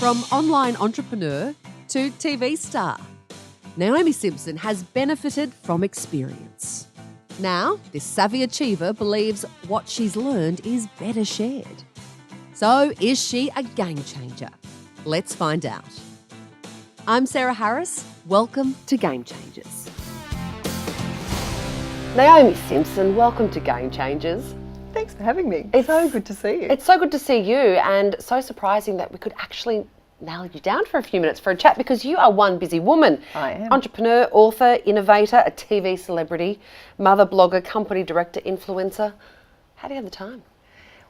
From online entrepreneur to TV star, Naomi Simson has benefited from experience. Now, this savvy achiever believes what she's learned is better shared. So, is she a game changer? Let's find out. I'm Sarah Harris. Welcome to Game Changers. Naomi Simson, welcome to Game Changers. Thanks for having me. It's so good to see you. It's so good to see you, and so surprising that we could actually nail you down for a few minutes for a chat, because you are one busy woman. I am. Entrepreneur, author, innovator, a TV celebrity, mother, blogger, company director, influencer. How do you have the time?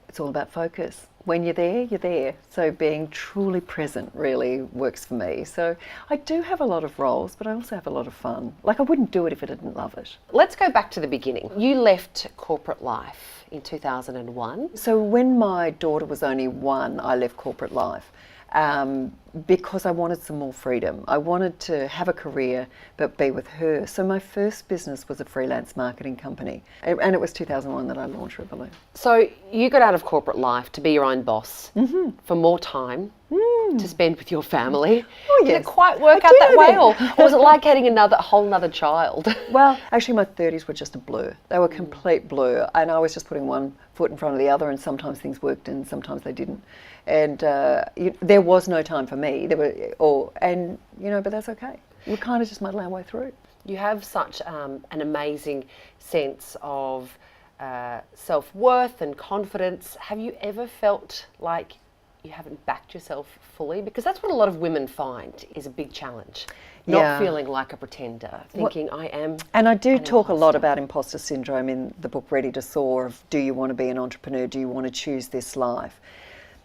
It's all about focus. When you're there, you're there. So being truly present really works for me. So I do have a lot of roles, but I also have a lot of fun. Like, I wouldn't do it if I didn't love it. Let's go back to the beginning. You left corporate life in 2001. So when my daughter was only 1, I left corporate life. Because I wanted some more freedom. I wanted to have a career but be with her. So my first business was a freelance marketing company, and it was 2001 that I launched RedBalloon. So you got out of corporate life to be your own boss for more time to spend with your family. Oh, yes. Did it quite work out that way, or was it like getting a whole nother child? Well, actually my 30s were just a blur. They were a complete blur, and I was just putting one foot in front of the other, and sometimes things worked and sometimes they didn't. And there was no time for me. But that's okay. We kind of just muddle our way through. You have such an amazing sense of self-worth and confidence. Have you ever felt like you haven't backed yourself fully? Because that's what a lot of women find is a big challenge. Not feeling like a pretender, thinking I am. And I do talk a lot about imposter syndrome in the book Ready to Soar, of do you want to be an entrepreneur? Do you want to choose this life?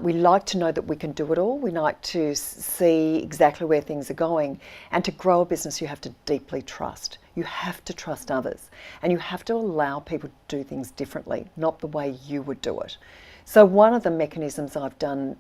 We like to know that we can do it all. We like to see exactly where things are going. And to grow a business, you have to deeply trust. You have to trust others. And you have to allow people to do things differently, not the way you would do it. So one of the mechanisms I've done,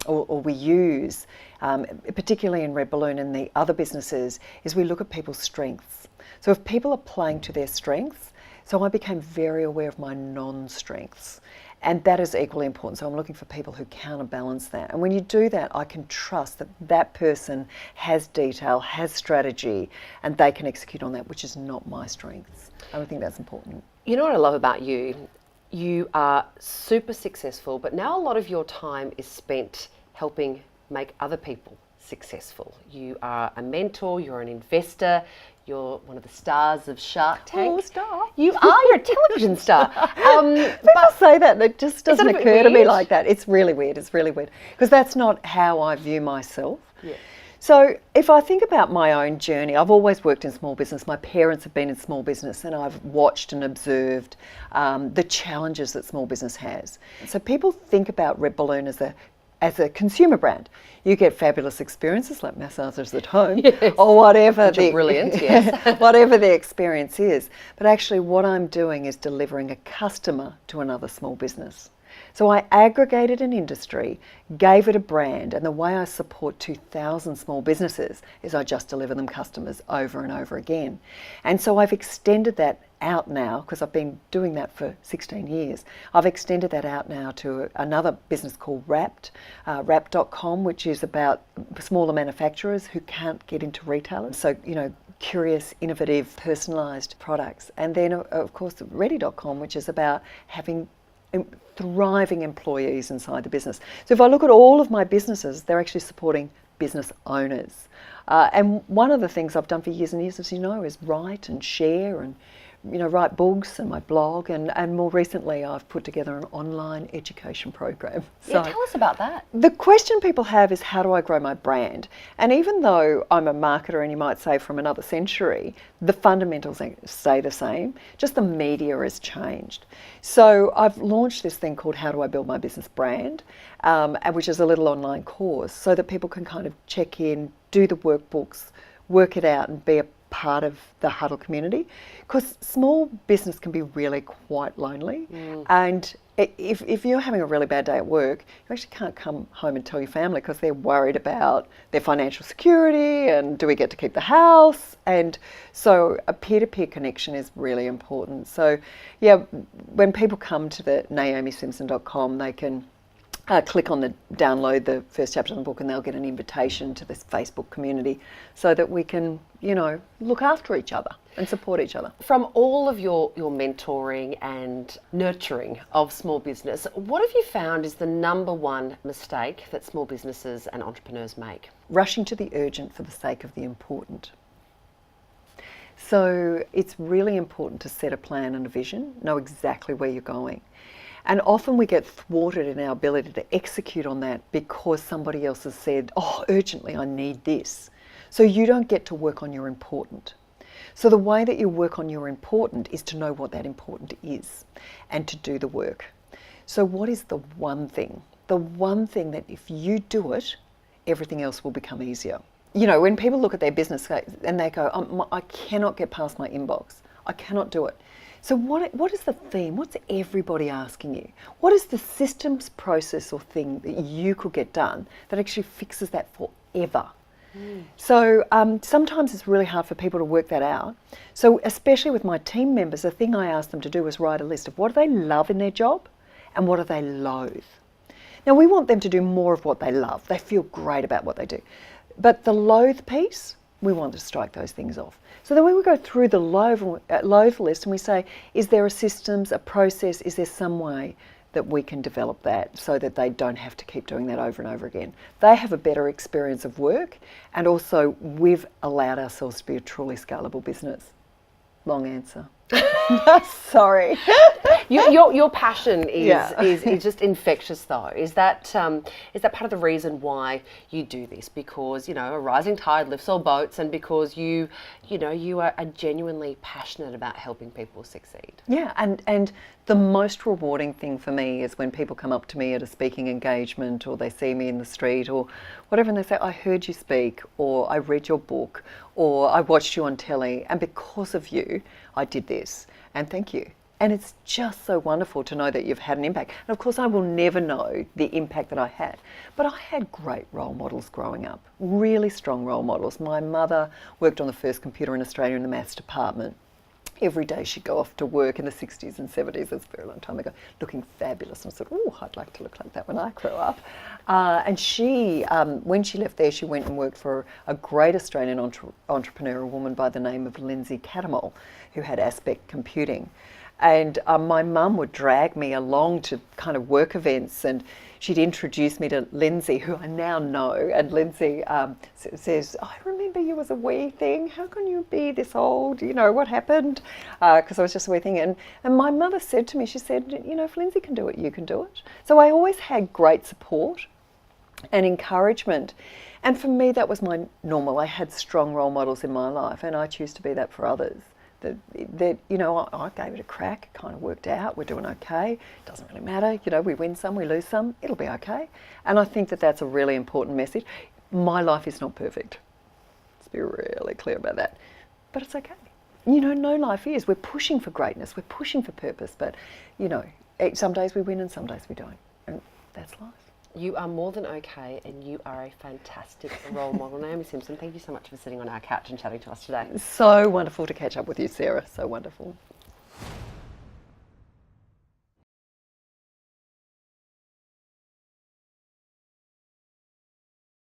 or we use, particularly in RedBalloon and the other businesses, is we look at people's strengths. So if people are playing to their strengths, so I became very aware of my non-strengths. And that is equally important. So I'm looking for people who counterbalance that. And when you do that, I can trust that that person has detail, has strategy, and they can execute on that, which is not my strengths. I think that's important. You know what I love about you? You are super successful, but now a lot of your time is spent helping make other people successful. You are a mentor, you're an investor, you're one of the stars of Shark Tank. Oh, star. You are, you're a television star. People say that, and it just doesn't occur to me weird? like that. It's really weird, because that's not how I view myself. Yeah. So if I think about my own journey, I've always worked in small business. My parents have been in small business, and I've watched and observed the challenges that small business has. So people think about RedBalloon as a consumer brand. You get fabulous experiences like massages at home, or whatever. Brilliant, yes. Whatever the experience is. But actually what I'm doing is delivering a customer to another small business. So I aggregated an industry, gave it a brand, and the way I support 2,000 small businesses is I just deliver them customers over and over again. And so I've extended that out now, because I've been doing that for 16 years. I've extended that out now to another business called Wrapped, Wrapped.com, which is about smaller manufacturers who can't get into retailers. So, curious, innovative, personalised products. And then, of course, Ready.com, which is about having thriving employees inside the business. So if I look at all of my businesses, they're actually supporting business owners. And one of the things I've done for years and years, as you know, is write and share and write books and my blog, and more recently I've put together an online education program. So tell us about that. The question people have is, how do I grow my brand? And even though I'm a marketer, and you might say from another century, the fundamentals stay the same, just the media has changed. So I've launched this thing called How Do I Build My Business Brand, which is a little online course so that people can kind of check in, do the workbooks, work it out, and be a part of the Huddle community, because small business can be really quite lonely. And if you're having a really bad day at work, you actually can't come home and tell your family because they're worried about their financial security and do we get to keep the house. And so a peer-to-peer connection is really important. So yeah, when people come to the naomisimson.com, they can click on the download the first chapter of the book, and they'll get an invitation to this Facebook community so that we can, look after each other and support each other. From all of your mentoring and nurturing of small business, what have you found is the number one mistake that small businesses and entrepreneurs make? Rushing to the urgent for the sake of the important. So it's really important to set a plan and a vision, know exactly where you're going. And often we get thwarted in our ability to execute on that because somebody else has said, oh, urgently, I need this. So you don't get to work on your important. So the way that you work on your important is to know what that important is and to do the work. So what is the one thing? The one thing that if you do it, everything else will become easier. When people look at their business and they go, I cannot get past my inbox. I cannot do it. So what is the theme? What's everybody asking you? What is the systems, process or thing that you could get done that actually fixes that forever? So sometimes it's really hard for people to work that out. So especially with my team members, the thing I ask them to do is write a list of what do they love in their job and what do they loathe. Now we want them to do more of what they love. They feel great about what they do. But the loathe piece, we want to strike those things off. So then we go through the loathe list and we say, is there a systems, a process, is there some way that we can develop that so that they don't have to keep doing that over and over again? They have a better experience of work, and also we've allowed ourselves to be a truly scalable business. Long answer. Sorry. Your passion is just infectious, though. Is that part of the reason why you do this? Because a rising tide lifts all boats, and because you are genuinely passionate about helping people succeed. Yeah, and the most rewarding thing for me is when people come up to me at a speaking engagement, or they see me in the street or whatever, and they say, I heard you speak, or I read your book, or I watched you on telly, and because of you I did this, and thank you. And it's just so wonderful to know that you've had an impact. And of course I will never know the impact that I had, but I had great role models growing up, really strong role models. My mother worked on the first computer in Australia in the maths department. Every day she'd go off to work in the 60s and 70s, that's a very long time ago, looking fabulous. And I said, oh, I'd like to look like that when I grow up. And she, when she left there, she went and worked for a great Australian entrepreneur, a woman by the name of Lindsay Catamol, who had Aspect Computing. And my mum would drag me along to kind of work events, and she'd introduce me to Lindsay, who I now know. And Lindsay says, I remember you as a wee thing. How can you be this old? What happened? Because I was just a wee thing. And my mother said to me, she said, if Lindsay can do it, you can do it. So I always had great support and encouragement. And for me, that was my normal. I had strong role models in my life, and I choose to be that for others. That I gave it a crack, it kind of worked out, we're doing okay, it doesn't really matter, we win some, we lose some, it'll be okay. And I think that that's a really important message. My life is not perfect. Let's be really clear about that. But it's okay. No life is. We're pushing for greatness, we're pushing for purpose, but, some days we win and some days we don't. And that's life. You are more than okay, and you are a fantastic role model. Naomi Simson, thank you so much for sitting on our couch and chatting to us today. So wonderful to catch up with you, Sarah. So wonderful.